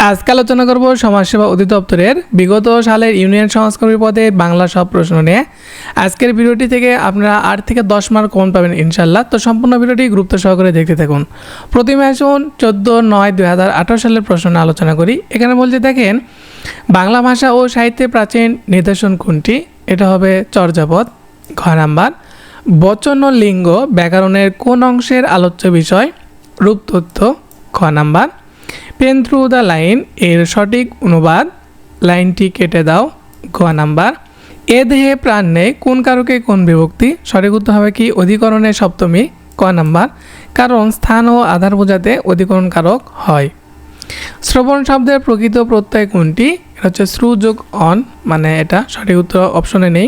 আজকে আলোচনা করব সমাজসেবা অধিদপ্তরের বিগত সালের ইউনিয়ন সমাজকর্মী পদে বাংলা সব প্রশ্ন নিয়ে। আজকের ভিডিওটি থেকে আপনারা 8 থেকে 10 মার্ক কমন পাবেন ইনশাল্লাহ। তো সম্পূর্ণ ভিডিওটি গুরুত্ব সহকারে দেখতে থাকুন। প্রথমে আসুন 14/9/2018 সালের প্রশ্ন নিয়ে আলোচনা করি। এখানে বলতে দেখেন, বাংলা ভাষা ও সাহিত্যে প্রাচীন নিদর্শন কোনটি? এটা হবে চর্যাপদ। ঘ নাম্বার। বচন ও লিঙ্গ ব্যাকরণের কোন অংশের আলোচ্য বিষয়? রূপতথ্য। খ number. Pen through the line এর সঠিক অনুবাদ, লাইনটি কেটে দাও। গ নাম্বার। এ দেহে প্রাণ নেই কোন কারকে কোন বিভক্তি? সঠিক উত্তর হবে কি অধিকরণের সপ্তমী। ক নাম্বার। কারণ স্থান ও আধার বোঝাতে অধিকরণ কারক হয়। শ্রবণ শব্দের প্রকৃত প্রত্যয় কোনটি? এটা হচ্ছে শ্রু যোগ অন, মানে এটা সঠিক উত্তর অপশনে নেই।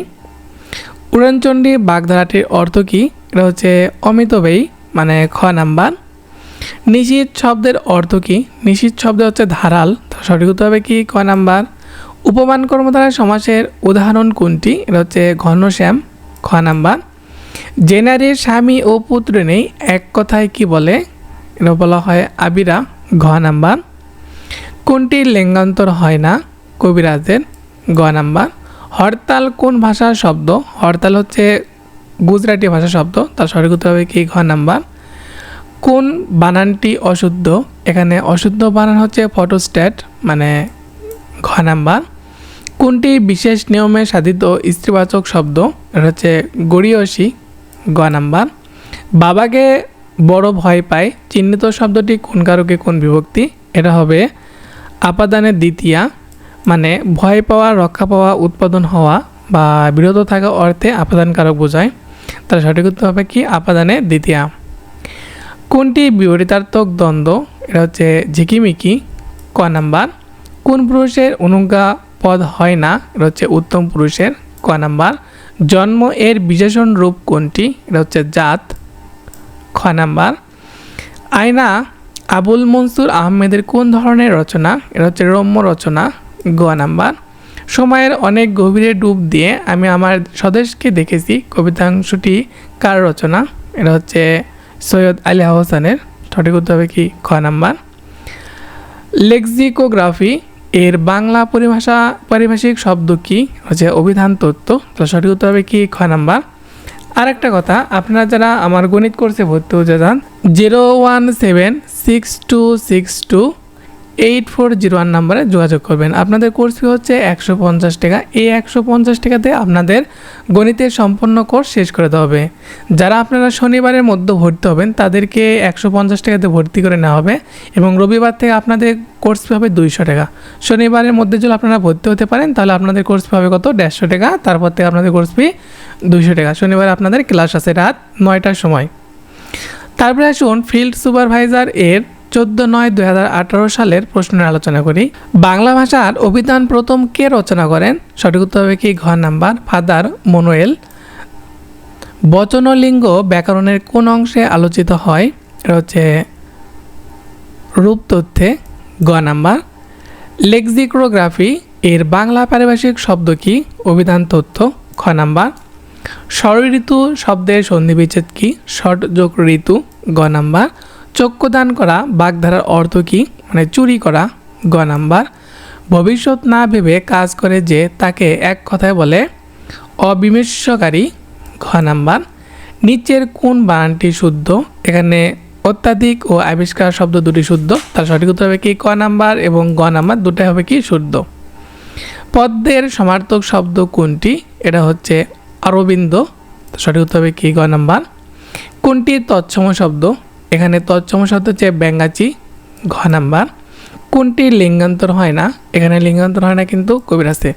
উড়নচণ্ডী বাগধারাটির অর্থ কি? এটা হচ্ছে অমিতব্যয়ী, মানে খ নাম্বার। নিশীথ শব্দের অর্থ কি? নিশীথ শব্দ হচ্ছে ধারাল, তার সঠিক উত্তর হবে কি ক নাম্বার। উপমান কর্মধারয় সমাসের উদাহরণ কোনটি? এটা হচ্ছে ঘনশ্যাম। খ নাম্বার। যে নারীর স্বামী ও পুত্র নেই এক কথায় কি বলে? এটা বলা হয় আবিরা। ঘ নাম্বার। কোনটি লিঙ্গান্তর হয় না? কবিরাজের। গ নাম্বার। হরতাল কোন ভাষার শব্দ? হরতাল হচ্ছে গুজরাটি ভাষার শব্দ, তার সঠিক উত্তর হবে কি ঘ নাম্বার। কোন বানানটি অশুদ্ধ? এখানে অশুদ্ধ বানান হচ্ছে ফটোস্ট্যাট, মানে ঘ নাম্বার। কোনটি বিশেষ নিয়মে সাধিত স্ত্রীবাচক শব্দ? এটা হচ্ছে গড়িয়সী। গ নাম্বার। বাবাকে বড় ভয় পায় চিহ্নিত শব্দটি কোন কারকে কোন বিভক্তি? এটা হবে আপাদানের দ্বিতীয়া, মানে ভয় পাওয়া, রক্ষা পাওয়া, উৎপাদন হওয়া বা বিরত থাকা অর্থে আপাদান কারক বোঝায়। তার সঠিক উত্তর হবে কি আপাদানের দ্বিতীয়া। কোনটি বিপরীতার্থক দ্বন্দ্ব? এটা হচ্ছে ঝিকিমিকি। ক নাম্বার। কোন পুরুষের অনুজ্ঞা পদ হয় না? এটা হচ্ছে উত্তম পুরুষের। ক নাম্বার। জন্ম এর বিশেষণ রূপ কোনটি? এটা হচ্ছে জাত। খ নাম্বার। আয়না আবুল মনসুর আহমেদের কোন ধরনের রচনা? এটা হচ্ছে রম্য রচনা। গ নাম্বার। সময়ের অনেক গভীরে ডুব দিয়ে আমি আমার স্বদেশকে দেখেছি কবিতাংশটি কার রচনা? এটা হচ্ছে সৈয়দ আলী আহসানের। সঠিক উত্তর হবে কি খ নাম্বার। লেক্সিকোগ্রাফি এর বাংলা পারিভাষিক শব্দ কি? হচ্ছে অভিধান তত্ত্ব। তো সঠিক উত্তর হবে কি খ নাম্বার। আর একটা কথা, আপনারা যারা আমার গণিত কোর্সে ভর্তি হতে চান 01762628401 নাম্বারে যোগাযোগ করবেন। আপনাদের কোর্স ফি হচ্ছে 150 টাকা। এই 150 টাকাতে আপনাদের গণিতের সম্পূর্ণ কোর্স শেষ করে দেওয়া হবে। যারা আপনারা শনিবারের মধ্যে ভর্তি হবেন তাদেরকে 150 টাকাতে ভর্তি করে নেওয়া হবে এবং রবিবার থেকে আপনাদের কোর্স ফি হবে 200 টাকা। শনিবারের মধ্যে যদি আপনারা ভর্তি হতে পারেন তাহলে আপনাদের কোর্স ফি হবে কত? 150 টাকা। তারপর থেকে আপনাদের কোর্স ফি 200 টাকা। শনিবার আপনাদের ক্লাস আছে রাত 9টার সময়। তারপরে আসুন ফিল্ড সুপারভাইজার এর 14/9/2018 সালের প্রশ্নের আলোচনা করি। বাংলা ভাষার অভিধান প্রথম কে রচনা করেন? সঠিক উত্তর হবে কি ঘ নাম্বার ফাদার মনোয়েল। বচন ও লিঙ্গ ব্যাকরণের কোন অংশে আলোচিত হয়? এটা হচ্ছে রূপতথ্যে। গ নাম্বার। লেক্সিকোগ্রাফি এর বাংলা পারিভাষিক শব্দ কি? অভিধান তথ্য। খ নাম্বার। ষড়ঋতু শব্দের সন্ধিবিচ্ছেদ কি? ষট যোগ ঋতু। গ নাম্বার। চক্ষুদান করা বাগধারার অর্থ কি? মানে চুরি করা। গ নাম্বার। ভবিষ্যৎ না ভেবে কাজ করে যে তাকে এক কথায় বলে অবিমর্শকারী। ঘ নাম্বার। নিচের কোন বানানটি শুদ্ধ? এখানে অত্যাধিক ও আবিষ্কার শব্দ দুটি শুদ্ধ। তার সঠিক উত্তর হবে কি ক নাম্বার এবং গ নাম্বার দুটাই হবে কি শুদ্ধ। পদ্মের সমার্থক শব্দ কোনটি? এটা হচ্ছে অরবিন্দ। সঠিক উত্তর হবে কি গ নাম্বার। কোনটি তৎসম শব্দ? এখানে তৎসম শব্দ হচ্ছে ব্যাঙ্গাচি। ঘ নাম্বার। কোনটি লিঙ্গান্তর হয় না? এখানে লিঙ্গান্তর হয় না কিন্তু কবিরাজে।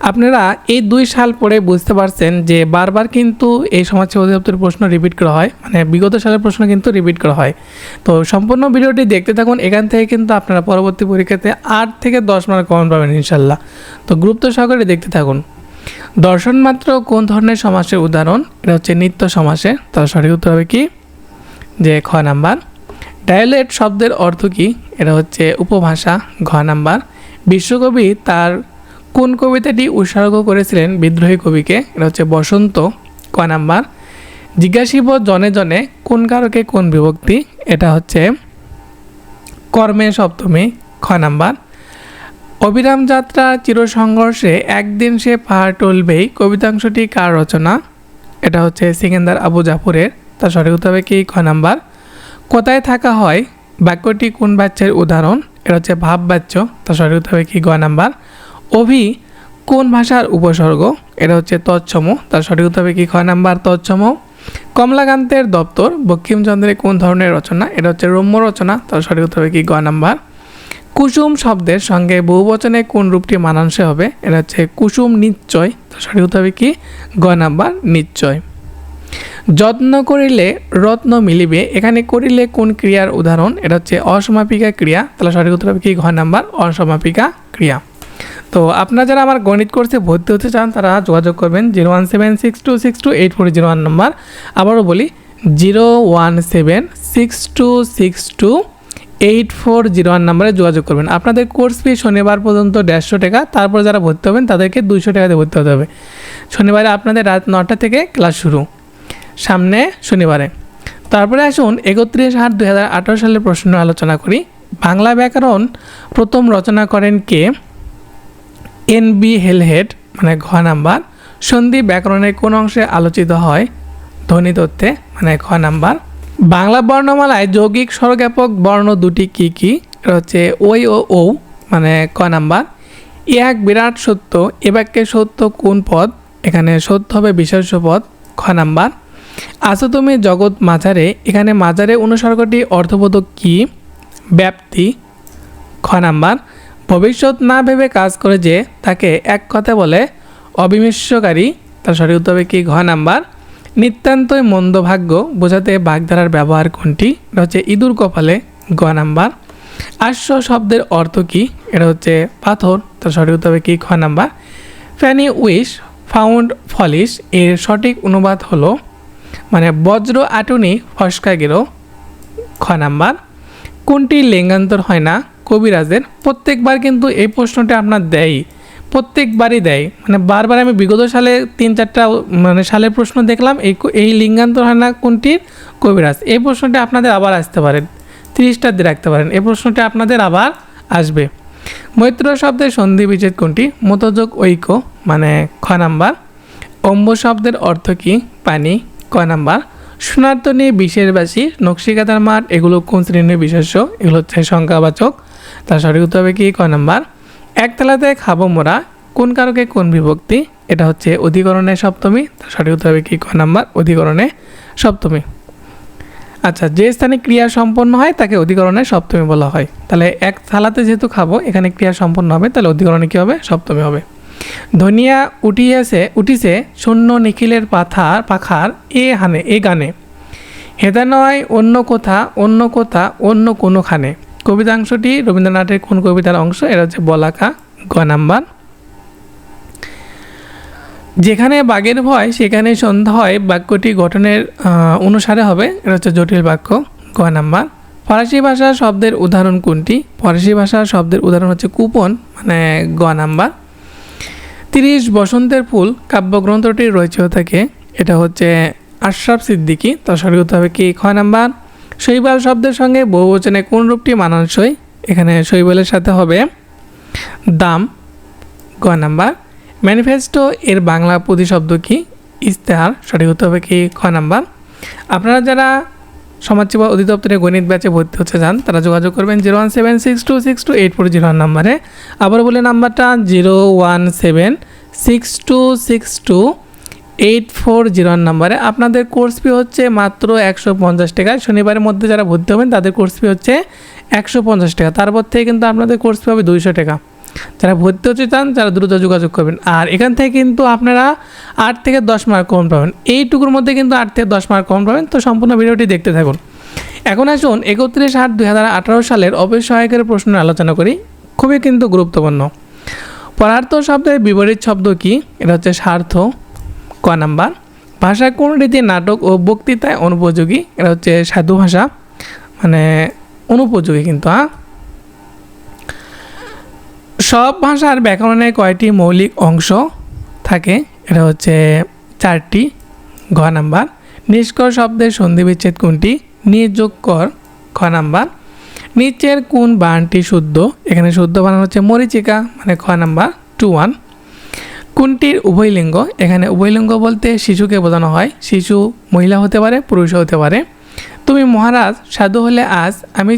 আপনারা এই 2 সাল পরে বুঝতে পারছেন যে বারবার কিন্তু এই সমাজসেবা অধিদপ্তরের প্রশ্ন রিপিট করা হয়, মানে বিগত সালের প্রশ্ন কিন্তু রিপিট করা হয়। তো সম্পূর্ণ ভিডিওটি দেখতে থাকুন। এখান থেকে কিন্তু আপনারা পরবর্তী পরীক্ষাতে 8 থেকে 10 মার্ক কমন পাবেন ইনশাল্লাহ। তো গুরুত্ব সহকারে দেখতে থাকুন। দর্শন মাত্র কোন ধরনের সমাসের উদাহরণ? এটা হচ্ছে নিত্য সমাসের। তার সঠিক উত্তর হবে কি যে খ নাম্বার। ডায়ালেক্ট শব্দের অর্থ কি? এটা হচ্ছে উপভাষা। ঘ নাম্বার। বিশ্বকবি তার কোন কবিতাটি উৎসর্গ করেছিলেন বিদ্রোহী কবিকে? এটা হচ্ছে বসন্ত। ক নাম্বার। জিজ্ঞাসিব জনে জনে কোন কারকে কোন বিভক্তি? এটা হচ্ছে কর্মে সপ্তমী। খ নাম্বার। অবিরাম যাত্রা চিরসংঘর্ষে একদিন সে পাহাড় টলবেই কবিতাংশটি কার রচনা? এটা হচ্ছে সিকান্দার আবু জাফরের। তার সঠিক উত্তর হবে কি খ নাম্বার। কোথায় থাকা হয় বাক্যটি কোন বাচ্যের উদাহরণ? এটা হচ্ছে ভাব বাচ্য। তার সঠিক উত্তর হবে কি গ নাম্বার। অভি কোন ভাষার উপসর্গ? এটা হচ্ছে তৎসম। তার সঠিক উত্তর হবে কি খ নাম্বার তৎসম। কমলাকান্তের দপ্তর বঙ্কিমচন্দ্রের কোন ধরনের রচনা? এটা হচ্ছে রম্য রচনা। তার সঠিক উত্তর হবে কি গ নাম্বার। কুসুম শব্দের সঙ্গে বহুবচনে কোন রূপটি মানানসই হবে? এটা হচ্ছে কুসুম নিশ্চয়। তার সঠিক উত্তর হবে কি গ নাম্বার নিশ্চয়। যত্ন করিলে রত্ন মিলিবে, এখানে করিলে কোন ক্রিয়ার উদাহরণ? এটা হচ্ছে অসমাপিকা ক্রিয়া। তাহলে সঠিক উত্তর হবে কি ঘ নাম্বার অসমাপিকা ক্রিয়া। তো আপনারা যারা আমার গণিত কোর্সে ভর্তি হতে চান তারা যোগাযোগ করবেন 01762628401 নম্বর। আবারও বলি 01762628401 নম্বরে যোগাযোগ করবেন। আপনাদের কোর্স ফি শনিবার পর্যন্ত 150 টাকা, তারপর যারা ভর্তি হবেন তাদেরকে 200 টাকা দিয়ে ভর্তি হতে হবে। শনিবারে আপনাদের রাত 9টা থেকে ক্লাস শুরু, সামনে শনিবারে। তারপরে আসুন 31/8/2018 সালের প্রশ্ন আলোচনা করি। বাংলা ব্যাকরণ প্রথম রচনা করেন কে? এন.বি. হেলহেড, মানে ঘ নাম্বার। সন্ধি ব্যাকরণের কোন অংশে আলোচিত হয়? ধ্বনি তত্ত্বে, মানে খ নাম্বার। বাংলা বর্ণমালায় যৌগিক স্বরজ্ঞাপক বর্ণ দুটি কি কি? এটা হচ্ছে ওই ও ঔ, মানে ক নাম্বার। এক বিরাট সত্য, এ বাক্যে সত্য কোন পদ? এখানে সত্য হবে বিশেষ্য পদ, খ নাম্বার। আছো তুমি জগৎ মাঝারে, এখানে মাঝারে অনুসর্গটি অর্থবোধক কি? ব্যাপ্তি, খ নাম্বার। ভবিষ্যৎ না ভেবে কাজ করে যে তাকে এক কথা বলে অবিমিষ্যকারী। তার সঠিক উত্তর হবে কি ঘ নাম্বার। নিতান্তই মন্দ ভাগ্য বোঝাতে বাগধারার ব্যবহার কোনটি? এটা হচ্ছে ইঁদুর কপালে, গ নাম্বার। আশ্ব শব্দের অর্থ কি? এটা হচ্ছে পাথর। তার সঠিক উত্তর হবে কি খ নাম্বার। ফ্যানি উইশ ফাউন্ড ফলিশ এর সঠিক অনুবাদ হলো, মানে বজ্র আটুনি ফসকা গেল, খ নাম্বার। কোনটি লিঙ্গান্তর হয় না? কবিরাজের। প্রত্যেকবার কিন্তু এই প্রশ্নটা আপনার দেয়, প্রত্যেকবারই দেয়, মানে বারবার আমি বিগত সালে 3-4টা মানে সালের প্রশ্ন দেখলাম। এই লিঙ্গান্তর হয় না কোনটির? কবিরাজ। এই প্রশ্নটা আপনাদের আবার আসতে পারেন, 30টা দিয়ে রাখতে পারেন, এই প্রশ্নটা আপনাদের আবার আসবে। মৈত্র শব্দের সন্ধি বিচ্ছেদ কোনটি? মতযোগ ঐক্য, মানে খ নাম্বার। অম্ব শব্দের অর্থ কি? পানি, ক নাম্বার। সোনারতনি বিশেষবাসী নকশিকাতার মাঠ এগুলো কোন শ্রেণীর বিশেষ্য? এগুলো হচ্ছে সংখ্যাবাচক। তার সঠিক উত্তর হবে কি ক নাম্বার। একতলাতে খাবো মোরা কোন কারকে কোন বিভক্তি? এটা হচ্ছে অধিকরণে সপ্তমী। তার সঠিক উত্তর হবে কি ক নাম্বার অধিকরণে সপ্তমী। আচ্ছা, যে স্থানে ক্রিয়া সম্পন্ন হয় তাকে অধিকরণে সপ্তমী বলা হয়। তাহলে এক থালাতে যেহেতু খাবো, এখানে ক্রিয়া সম্পন্ন হবে, তাহলে অধিকরণে কী হবে? সপ্তমী হবে। ধনিয়া উঠিছে শূন্য নিখিলের পাখার এ গানে, হেদা নয় অন্য কোথা অন্য কোনোখানে। কবিতাংশটি রবীন্দ্রনাথের কোন কবিতার অংশ? এটা হচ্ছে বলাকা, গ নাম্বার। যেখানে বাঘের ভয় সেখানে সন্ধ্যা হয় বাক্যটি গঠনের অনুসারে হবে, এটা হচ্ছে জটিল বাক্য, গ নাম্বার। ফরাসি ভাষার শব্দের উদাহরণ কোনটি? ফরাসি ভাষার শব্দের উদাহরণ হচ্ছে কুপন, মানে গ নাম্বার। 30 বসন্তের ফুল কাব্যগ্রন্থটির রচিত থাকে, এটা হচ্ছে আশরাফ সিদ্দিকী। তার সঠিক উত্তর হবে কি খ নাম্বার। শৈবাল শব্দের সঙ্গে বহুবচনে কোন রূপটি মানানসই? এখানে শৈবালের সাথে হবে দাম, গ নাম্বার। ম্যানিফেস্টো এর বাংলা প্রতিশব্দ কি? ইস্তেহার। সঠিক উত্তর হবে কি খ নাম্বার। আপনারা যারা সমাজসেবা অধিদপ্তরে গণিত ব্যাচে ভর্তি হতে চান তারা যোগাযোগ করবেন 01762628401 নম্বরে। আবার বলে নাম্বারটা 01762628401 নম্বরে। আপনাদের কোর্স ফি হচ্ছে মাত্র 150 টাকা। শনিবারের মধ্যে যারা ভর্তি হবেন তাদের কোর্স ফি হচ্ছে 150 টাকা। তারপর থেকে কিন্তু আপনাদের কোর্স ফি হবে 200 টাকা। যারা ভর্তি হতে চান তারা দ্রুত যোগাযোগ করবেন। আর এখান থেকে কিন্তু আপনারা 8 থেকে 10 মার্ক কম পাবেন, এইটুকুর মধ্যে কিন্তু 8 থেকে 10 মার্ক কম পাবেন। তো সম্পূর্ণ ভিডিওটি দেখতে থাকুন। এখন আসুন 31/8/2018 সালের অফিস সহায়কের প্রশ্ন আলোচনা করি, খুবই কিন্তু গুরুত্বপূর্ণ। পরার্থ শব্দের বিপরীত শব্দ কি? এটা হচ্ছে স্বার্থ, ক নাম্বার। ভাষা কোন রীতি নাটক ও বক্তৃতায় অনুপযোগী? এটা হচ্ছে সাধু ভাষা, মানে অনুপযোগী কিন্তু। সব ভাষার ব্যাকরণে কয়টি মৌলিক অংশ থাকে? এটা হচ্ছে 4টি, ঘ নাম্বার। নিষ্কর শব্দের সন্ধি বিচ্ছেদ কোনটি? নিযোগ কর, খ নাম্বার। নিচের কোন বানানটি শুদ্ধ? এখানে শুদ্ধ বানান হচ্ছে মরীচিকা, মানে খ নাম্বার 2-1। কোনটির উভয়লিঙ্গ? এখানে উভয়লিঙ্গ বলতে শিশুকে বোঝানো হয়। শিশু মহিলা হতে পারে, পুরুষ হতে পারে। তুমি মহারাজ, সাধু হলে আজ, আমি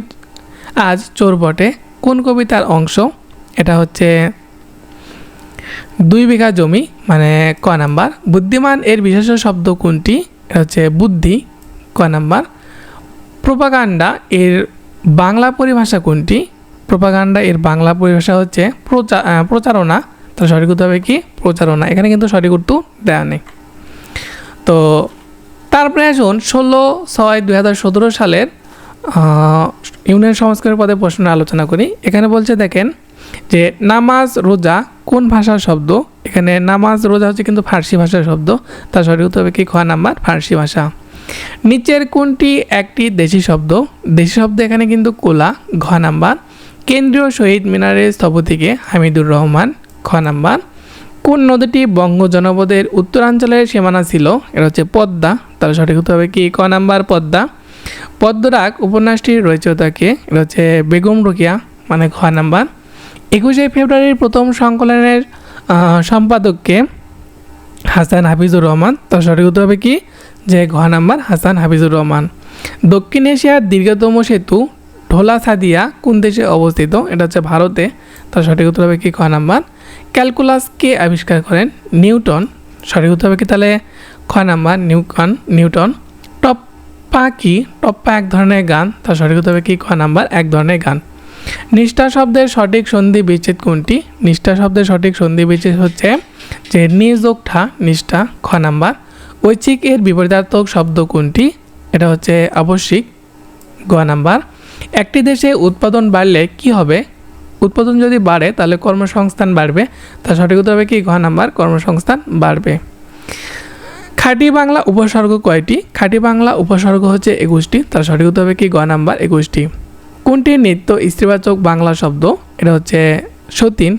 আজ চোর বটে কোন কবিতার অংশ? এটা হচ্ছে 2 বিঘা জমি, মানে ক নাম্বার। বুদ্ধিমান এর বিশেষ শব্দ কোনটি? এটা হচ্ছে বুদ্ধি, ক নাম্বার। প্রোপাগান্ডা এর বাংলা পরিভাষা কোনটি? প্রোপাগান্ডা এর বাংলা পরিভাষা হচ্ছে প্রচারণা। তো সঠিক উত্তর হবে কি? প্রচারণা। এখানে কিন্তু সঠিক উত্তর দেওয়া নেই। তো তারপরে আসুন 16/6/2017 সালের ইউনিয়ন সংস্কারের পদে প্রশ্ন আলোচনা করি। এখানে বলছে দেখেন যে নামাজ রোজা কোন ভাষার শব্দ? এখানে নামাজ রোজা হচ্ছে কিন্তু ফার্সি ভাষার শব্দ। তার সঠিক উত্তর হবে কি? খ নাম্বার, ফার্সি ভাষা। নিচের কোনটি একটি দেশি শব্দ? দেশি শব্দ এখানে কিন্তু কোলা, ঘ নাম্বার। কেন্দ্রীয় শহীদ মিনারের স্থপতিকে হামিদুর রহমান, খ নাম্বার। কোন নদীটি বঙ্গ জনপদের উত্তরাঞ্চলের সীমানা ছিল? এটা হচ্ছে পদ্মা। তাহলে সঠিক উত্তর হবে কি? ক নাম্বার, পদ্মা। পদ্মরাগ উপন্যাসটির রচয়িতাকে? এটা হচ্ছে বেগম রোকেয়া, মানে খ নাম্বার। 21শে ফেব্রুয়ারির প্রথম সংকলনের সম্পাদককে? হাসান হাফিজুর রহমান। তার সঠিক উত্তর হবে কি? যে ঘ নাম্বার, হাসান হাফিজুর রহমান। দক্ষিণ এশিয়ার দীর্ঘতম সেতু ঢোলা সাদিয়া কোন দেশে অবস্থিত? এটা হচ্ছে ভারতে। তার সঠিক উত্তর হবে কি? খ নাম্বার। ক্যালকুলাস কে আবিষ্কার করেন? নিউটন। সঠিক উত্তর হবে কি? তাহলে খ নাম্বার, নিউটন। টপ্পা কি? টপ্পা এক ধরনের গান। তার সঠিক উত্তর হবে কি? খ নাম্বার, এক ধরনের গান। নিষ্ঠা শব্দের সঠিক সন্ধি বিচ্ছেদ কোনটি? নিষ্ঠা শব্দের সঠিক সন্ধি বিচ্ছেদ হচ্ছে যে নিযোগঠা, নিষ্ঠা, খ নাম্বার। ঐচ্ছিক এর বিপরীতার্থক শব্দ কোনটি? এটা হচ্ছে আবশ্যিক, গ নাম্বার। একটি দেশে উৎপাদন বাড়লে কি হবে? উৎপাদন যদি বাড়ে তাহলে কর্মসংস্থান বাড়বে। তার সঠিক উত্তর হবে কি? ঘ নাম্বার, কর্মসংস্থান বাড়বে। খাঁটি বাংলা উপসর্গ কয়টি? খাঁটি বাংলা উপসর্গ হচ্ছে 21টি। তার সঠিক উত্তর হবে কি? গ নাম্বার, 21টি। কোনটি নিত্য স্ত্রীবাচক বাংলা শব্দ? এটা হচ্ছে সতীন,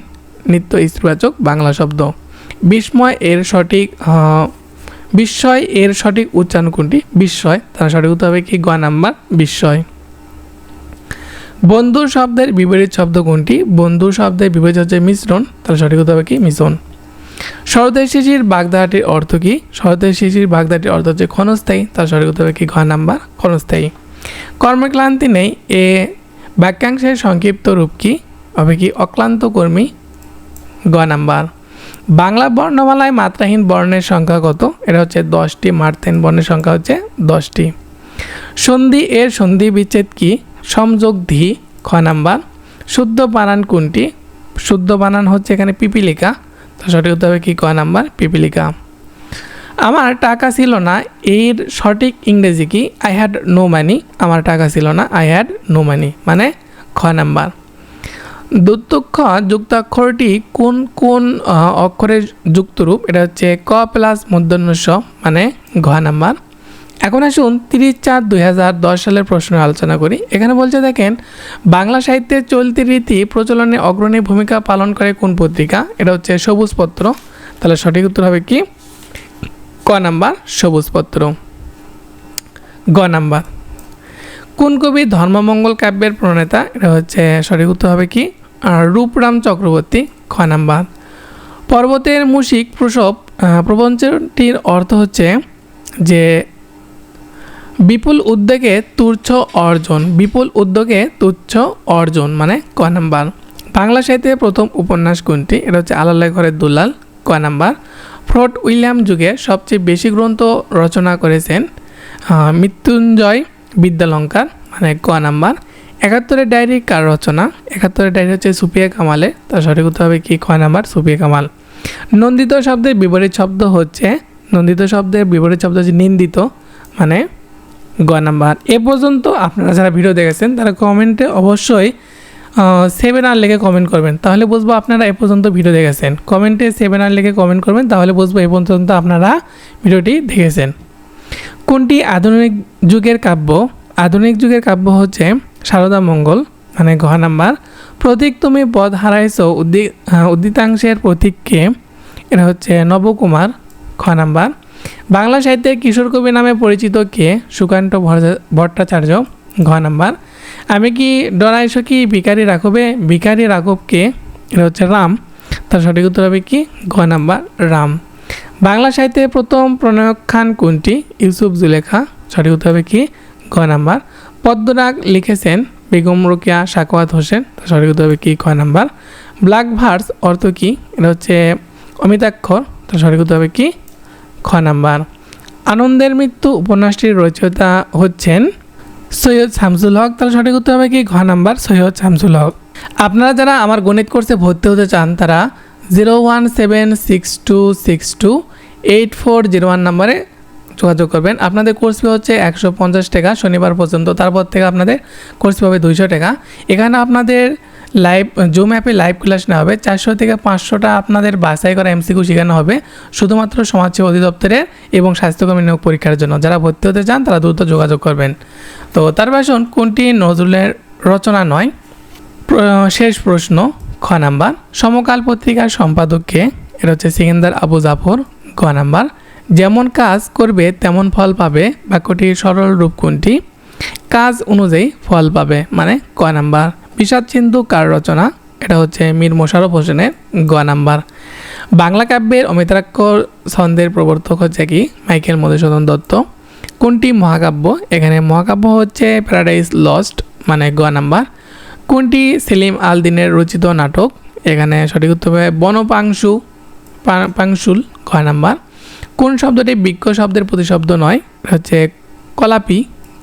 নিত্য স্ত্রীবাচক বাংলা শব্দ। বিস্ময় এর সঠিক উচ্চারণ কোনটি? বিস্ময়। তার সঠিক উত্তর হবে কি? গ নাম্বার, বিস্ময়। বন্ধু শব্দের বিপরীত শব্দ কোনটি? বন্ধু শব্দের বিপরীত হচ্ছে মিশ্রণ। তার সঠিক উত্তর হবে কি? মিশ্রণ। শরতের শিশির বাগধারাটির অর্থ কি? শরতের শিশির বাগধারাটির অর্থ হচ্ছে ক্ষণস্থায়ী। তার সঠিক উত্তর হবে কি? ঘ নাম্বার, ক্ষণস্থায়ী। কর্মক্লান্তি নেই এ বাক্যাংশের সংক্ষিপ্ত রূপ কি? হবে কি? অক্লান্ত কর্মী, গ নাম্বার। বাংলা বর্ণমালায় মাত্রাহীন বর্ণের সংখ্যা কত? এটা হচ্ছে 10টি। মাত্রাহীন বর্ণের সংখ্যা হচ্ছে 10টি। সন্ধি এর সন্ধি বিচ্ছেদ কি? সংযোগ ধি, খ নাম্বার। শুদ্ধ বানান কোনটি? শুদ্ধ বানান হচ্ছে এখানে পিপিলিকা। তো সঠিক উত্তর হবে কি? ক নাম্বার, পিপিলিকা। আমার টাকা ছিল না এর সঠিক ইংরেজি কি? I had no money. আমার টাকা ছিল না, আই হ্যাড নো মানি, মানে খ নাম্বার। দুত্তক্ষ যুক্তাক্ষরটি কোন কোন অক্ষরের যুক্তরূপ? এটা হচ্ছে ক প্লাস মূর্ধন্য ষ, মানে ঘ নাম্বার। এখন আসুন 30/4/2010 সালের প্রশ্ন আলোচনা করি। এখানে বলছে দেখেন বাংলা সাহিত্যের চলতি রীতি প্রচলনে অগ্রণী ভূমিকা পালন করে কোন পত্রিকা? এটা হচ্ছে সবুজপত্র। তাহলে সঠিক উত্তর হবে কি? ক নাম্বার, সবুজপত্র। গ নাম্বার। কোন কবি ধর্মমঙ্গল কাব্যের প্রণেতা? এটা হচ্ছে সঠিক উত্তর হবে কি? রূপরাম চক্রবর্তী, খ নাম্বার। পর্বতের মুশিক প্রসব প্রবঞ্চটির অর্থ হচ্ছে যে বিপুল উদ্যোগে তুচ্ছ অর্জন, বিপুল উদ্যোগে তুচ্ছ অর্জন, মানে ক নাম্বার। বাংলা সাহিত্যে প্রথম উপন্যাস কোনটি? এটা হচ্ছে আলালে ঘরের দুলাল, ক নাম্বার। ফোর্ট উইলিয়াম যুগে সবচেয়ে বেশি গ্রন্থ রচনা করেছেন মৃত্যুঞ্জয় বিদ্যালঙ্কার, মানে ক নাম্বার। 71-এর ডায়েরি কার রচনা? 71-এর ডায়েরি হচ্ছে সুফিয়া কামালের। তার সঠিক উত্তর হবে কি? খ নাম্বার, সুফিয়া কামাল। নন্দিত শব্দের বিপরীত শব্দ হচ্ছে, নন্দিত শব্দের বিপরীত শব্দ হচ্ছে নিন্দিত, মানে গ নাম্বার। এ পর্যন্ত আপনারা যারা ভিডিও দেখেছেন তারা কমেন্টে অবশ্যই 7R লিখে কমেন্ট করবেন, তাহলে বুঝবো আপনারা এ পর্যন্ত ভিডিও দেখেছেন। কমেন্টে 7R লিখে কমেন্ট করবেন, তাহলে বুঝবো এ পর্যন্ত আপনারা ভিডিওটি দেখেছেন। কোনটি আধুনিক যুগের কাব্য? আধুনিক যুগের কাব্য হচ্ছে সারদা মঙ্গল, মানে ঘ নাম্বার। প্রতীক তুমি পদ হারাইছ উদ্দিতাংশের প্রতীককে? এটা হচ্ছে নবকুমার, খ নাম্বার। বাংলা সাহিত্যের কিশোর কবি নামে পরিচিত কে? সুকান্ত ভট্টাচার্য, ঘ নাম্বার। আমি কি ডরাইছো কি ভিখারি রাঘবে, ভিখারি রাঘবকে, এটা হচ্ছে রাম। তার সঠিক উত্তর হবে কি ঘ নাম্বার রাম। বাংলা সাহিত্যে প্রথম প্রণয়খান কোনটি? ইউসুফ জুলেখা। সঠিক উত্তর হবে কি ঘ নাম্বার। পদ্মরাগ লিখেছেন বেগম রোকেয়া সাখাওয়াত হোসেন। তার সঠিক উত্তর হবে কি খ নাম্বার। ব্ল্যাক ভার্স অর্থ কি? এটা হচ্ছে অমিতাক্ষর। তার সঠিক উত্তর হবে কি খ নাম্বার। আনন্দের মৃত্যু উপন্যাসটির রচয়িতা হচ্ছেন সৈয়দ শামসুল হক। তাহলে সঠিক উত্তর হবে কি ঘ নাম্বার সৈয়দ শামসুল হক। আপনারা যারা আমার গণিত কোর্সে ভর্তি হতে চান তারা 01762628401 নাম্বারে যোগাযোগ করবেন। আপনাদের কোর্স ফি হচ্ছে 150 টাকা শনিবার পর্যন্ত, তারপর থেকে আপনাদের কোর্স ফি হবে 200 টাকা। এখানে আপনাদের লাইভ জুম অ্যাপে লাইভ ক্লাস নেওয়া হবে। 400 থেকে 500টা আপনাদের বাছাই করা এমসিকিউ শেখানো হবে শুধুমাত্র সমাজসেবা অধিদপ্তরের এবং স্বাস্থ্যকর্মী নিয়োগ পরীক্ষার জন্য। যারা ভর্তি হতে চান তারা দ্রুত যোগাযোগ করবেন। তো তারপর আসুন কোনটি নজরুলের রচনা নয়? শেষ প্রশ্ন খ নাম্বার। সমকাল পত্রিকার সম্পাদককে? এটা হচ্ছে সিকান্দার আবু জাফর। গ নাম্বার। যেমন কাজ করবে তেমন ফল পাবে বাক্যটির সরল রূপ কোনটি? কাজ অনুযায়ী ফল পাবে, মানে ক নাম্বার। বিষাদ সিন্ধু কার রচনা? এটা হচ্ছে মীর মোশাররফ হোসেনের। গ নাম্বার। বাংলা কাব্যের অমিতাক্ষর ছন্দের প্রবর্তক হচ্ছে কি? মাইকেল মধুসূদন দত্ত। কোনটি মহাকাব্য? এখানে মহাকাব্য হচ্ছে প্যারাডাইস লস্ট, মানে গ নাম্বার। কোনটি সেলিম আল দিনের রচিত নাটক? এখানে সঠিক উত্তর হবে পাংশুল। গ নাম্বার। কোন শব্দটি বৃক্ষ শব্দের প্রতিশব্দ নয়? হচ্ছে কলাপি।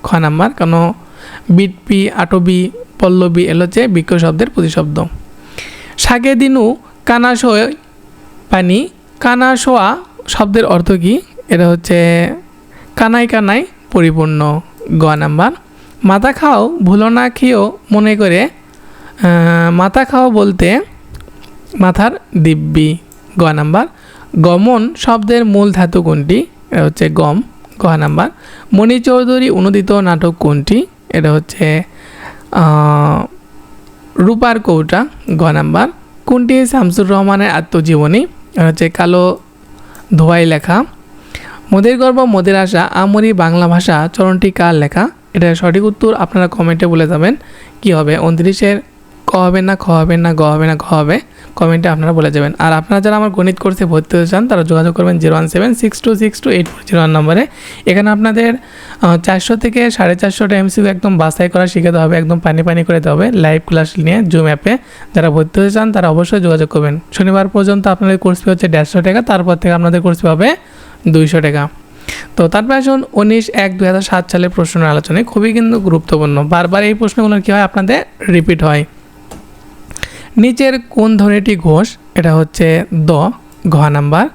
খ নাম্বার। কেন বিটপি আটবি পল্লবী এল হচ্ছে বৃক্ষ শব্দের প্রতিশব্দ। শাকে দিনু কানাশয় পানি, কানাশোয়া শব্দের অর্থ কি? এটা হচ্ছে কানাই কানাই পরিপূর্ণ। গ নাম্বার। মাথা খাও ভুলো না খেয়েও মনে করে, মাথা খাও বলতে মাথার দিব্যি। গ নাম্বার। গমন শব্দের মূল ধাতু কোনটি? এটা হচ্ছে গম। গ নাম্বার। মণি চৌধুরী অনুদিত নাটক কোনটি? এটা হচ্ছে রূপার কৌটা। গ নাম্বার। কোনটি শামসুর রহমানের আত্মজীবনী? এটা হচ্ছে কালো ধোয়াই লেখা। মোদের গর্ব মোদের আশা আমরি বাংলা ভাষা চরণটি কার লেখা? এটা সঠিক উত্তর আপনারা কমেন্টে বলে যাবেন কি হবে। 29-এর ক হবে না, খ হবে না, গ হবে না, ঘ হবে, কমেন্টে আপনারা বলে যাবেন। আর আপনারা যারা আমার গণিত কোর্সে ভর্তি হতে চান তারা যোগাযোগ করবেন 01762628401 নম্বরে। এখানে আপনাদের 400 থেকে 450টা এমসিকিউ একদম বাছাই করা শিখাতে হবে, একদম পানি করে দিতে হবে লাইভ ক্লাস নিয়ে জুম অ্যাপে। যারা ভর্তি হতে চান তারা অবশ্যই যোগাযোগ করবেন। শনিবার পর্যন্ত আপনাদের কোর্স ফি হচ্ছে 150 টাকা, তারপর থেকে আপনাদের কোর্স ফি হবে 200 টাকা। তো তারপর আসুন 19/1/2007 সালের প্রশ্নের আলোচনায় খুবই কিন্তু গুরুত্বপূর্ণ। বারবার এই প্রশ্নগুলো কী হয় আপনাদের রিপিট হয়। নিচের কোন ধ্বনিটি ঘোষ? এটা হচ্ছে দ। ঘ নাম্বার।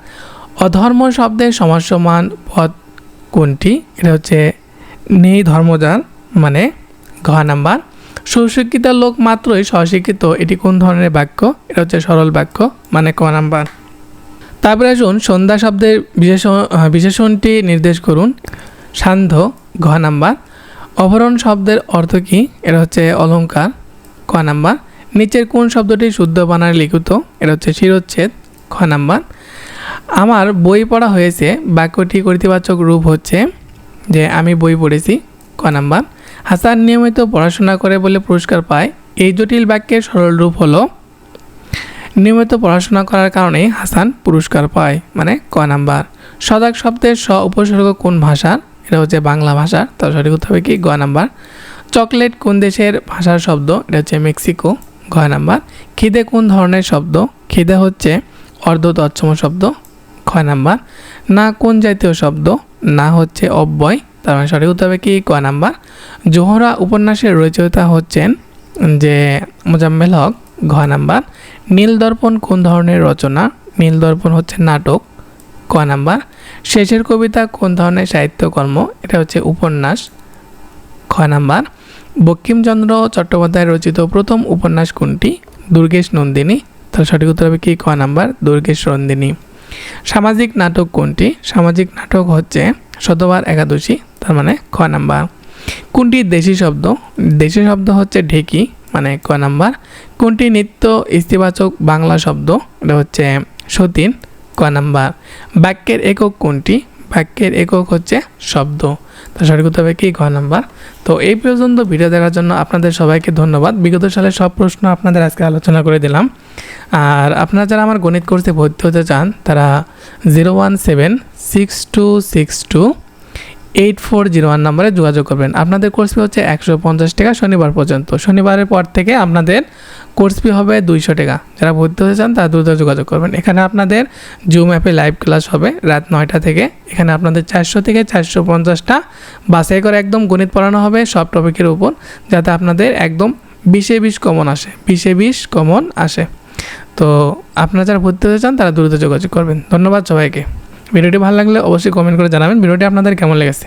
অধর্ম শব্দের সমাসমান পদ কোনটি? এটা হচ্ছে নেই ধর্মযান, মানে ঘ নাম্বার। সুশিক্ষিত লোক মাত্রই স্বশিক্ষিত, এটি কোন ধরনের বাক্য? এটা হচ্ছে সরল বাক্য, মানে ক নাম্বার। তারপরে আসুন সন্ধ্যা শব্দের বিশেষণটি নির্দেশ করুন। সান্ধ্য। ঘ নাম্বার। অভরণ শব্দের অর্থ কী? এটা হচ্ছে অলংকার। ক নাম্বার। নিচের কোন শব্দটি শুদ্ধ বানানে লিখিত? এটা হচ্ছে শিরোচ্ছেদ। খ নাম্বার। আমার বই পড়া হয়েছে বাক্যটি কর্তৃবাচক রূপ হচ্ছে যে আমি বই পড়েছি। ক নাম্বার। হাসান নিয়মিত পড়াশোনা করে বলে পুরস্কার পায়, এই জটিল বাক্যের সরল রূপ হলো নিয়মিত পড়াশোনা করার কারণেই হাসান পুরস্কার পায়, মানে ক নাম্বার। সজাগ শব্দের স উপসর্গ কোন ভাষার? এটা হচ্ছে বাংলা ভাষার। তার সঠিক উত্তর হবে কি গ নাম্বার। চকলেট কোন দেশের ভাষার শব্দ? এটা হচ্ছে মেক্সিকো। ঘ নাম্বার। খিদে কোন ধরনের শব্দ? খিদে হচ্ছে অর্ধ তৎসম শব্দ। খ নাম্বার। না কোন জাতীয় শব্দ? না হচ্ছে অব্যয়। তার মানে সঠিক উত্তর হবে কি ক নাম্বার। জোহরা উপন্যাসের রচয়িতা হচ্ছেন যে মোজাম্মেল হক। ঘ নাম্বার। নীল দর্পণ কোন ধরনের রচনা? নীল দর্পণ হচ্ছে নাটক। ক নাম্বার। শেষের কবিতা কোন ধরনের সাহিত্যকর্ম? এটা হচ্ছে উপন্যাস। খ নাম্বার। বঙ্কিমচন্দ্র চট্টোপাধ্যায় রচিত প্রথম উপন্যাস কোনটি? দুর্গেশ নন্দিনী। তার সঠিক উত্তর হবে কি খ নাম্বার দুর্গেশ নন্দিনী। সামাজিক নাটক কোনটি? সামাজিক নাটক হচ্ছে শতবার একাদশী, তার মানে খ নাম্বার। কোনটি দেশি শব্দ? দেশি শব্দ হচ্ছে ঢেকি, মানে ক নাম্বার। কোনটি নিত্য ইস্তিবাচক বাংলা শব্দ? এটা হচ্ছে সতীন। ক নাম্বার। বাক্যের একক কোনটি? বাক্যের একক হচ্ছে শব্দ। তো সঠিক উত্তর হবে কি ঘ নাম্বার। তো এই পর্যন্ত ভিডিও দেখার জন্য আপনাদের সবাইকে ধন্যবাদ। বিগত সালের সব প্রশ্ন আপনাদের আজকে আলোচনা করে দিলাম। আর আপনারা যারা আমার গণিত কোর্সে ভর্তি হতে চান তারা 01762628401 নম্বরে যোগাযোগ করবেন। আপনাদের কোর্স ফি হচ্ছে 150 টাকা শনিবার পর্যন্ত। শনিবারের পর থেকে আপনাদের কোর্স ফি হবে 200 টাকা। যারা ভর্তি হতে চান তারা দ্রুত যোগাযোগ করবেন। এখানে আপনাদের জুম অ্যাপে লাইভ ক্লাস হবে রাত 9টা থেকে। এখানে আপনাদের 400 থেকে 450টা বাছাই করে একদম গণিত পড়ানো হবে সব টপিকের উপর, যাতে আপনাদের একদম 20-20 কমন আসে, 20-20 কমন আসে। তো আপনারা যারা ভর্তি হতে চান তারা দ্রুত যোগাযোগ করবেন। ধন্যবাদ সবাইকে। ভিডিওটি ভালো লাগলে অবশ্যই কমেন্ট করে জানাবেন ভিডিওটি আপনাদের কেমন লেগেছে।